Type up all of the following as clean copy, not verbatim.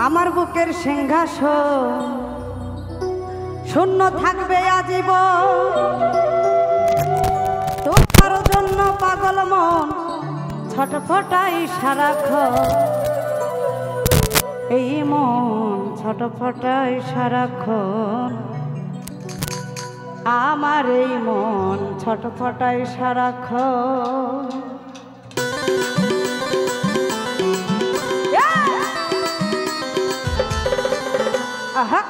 আমার বুকের সিংহাসন শূন্য থাকবে আজীবন, তোমার জন্য পাগল মন ছটফটাই সারাক্ষণ, এই মন ছটফটাই সারাক্ষণ, আমার এই মন ছটফটাই সারাক্ষণ। আহা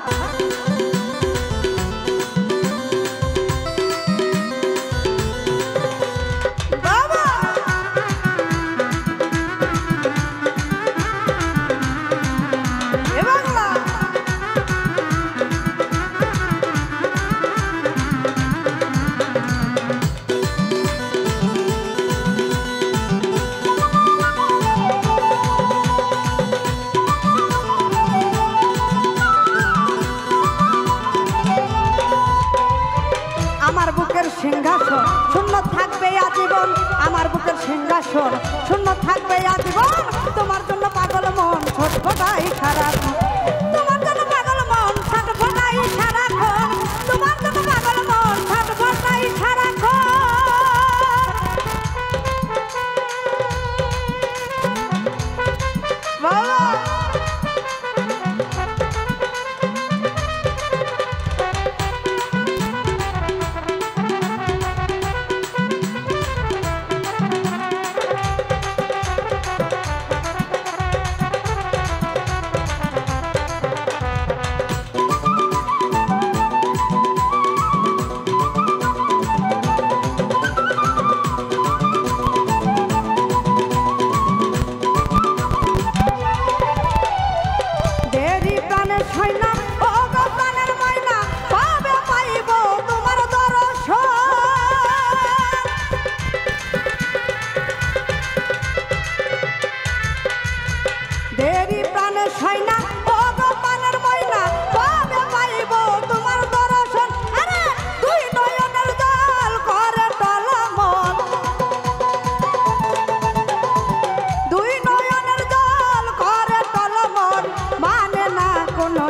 সিংহাসন শূন্য থাকবে আজীবন, আমার বুকের সিংহাসন শূন্য থাকবে আজীবন, তোমার জন্য পাগল মন ছটফটাই সারাক্ষণ, তোমার জন্য পাগল মন ছটফটাই সারাক্ষণ, তোমার জন্য পাগল মন ছটফটাই সারাক্ষণ।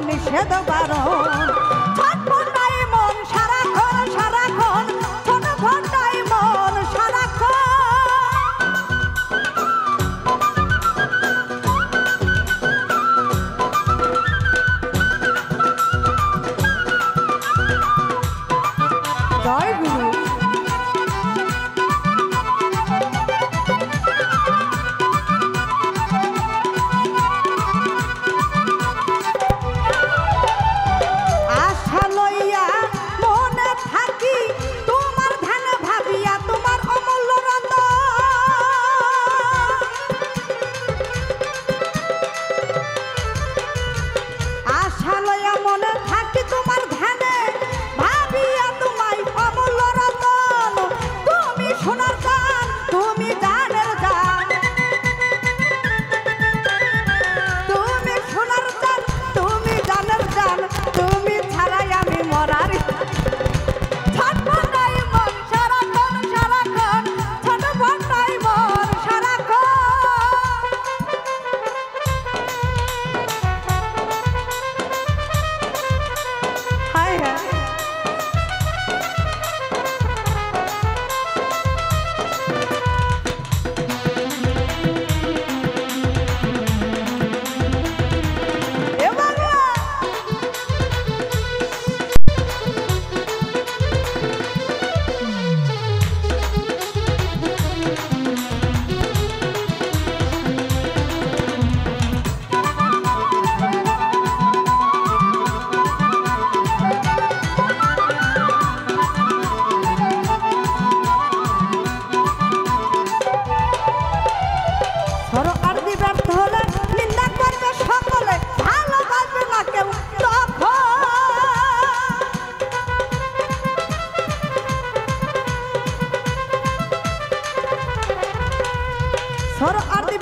নিষেধ বারণ ছটফটাই মন সারাক্ষণ সারাক্ষণ, ছটফটাই মন সারাক্ষণ। জয় গুরু।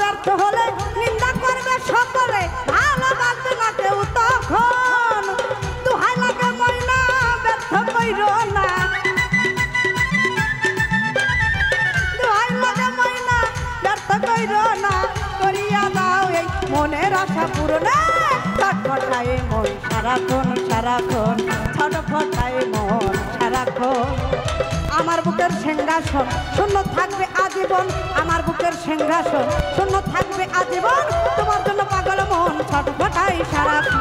ব্যর্থ হলে নিন্দা করবে সকলে, ভালোবাসবে না কেউ তখন, দোহাই লাগে ময়না ব্যর্থ কইরো না, দোহাই লাগে ময়না ব্যর্থ কইরো না, করিয়া দাও এই মনের আশা পূরণে ছটফটায় মন সারাক্ষণ সারাক্ষণ ছটফটায় মন সারাক্ষণ আমার বুকের সিংহাসন শূন্য থাকবে আজীবন আমার বুকের সিংহাসন শূন্য থাকবে আজীবন তোমার জন্য পাগল মন ছটফটায় সারাক্ষণ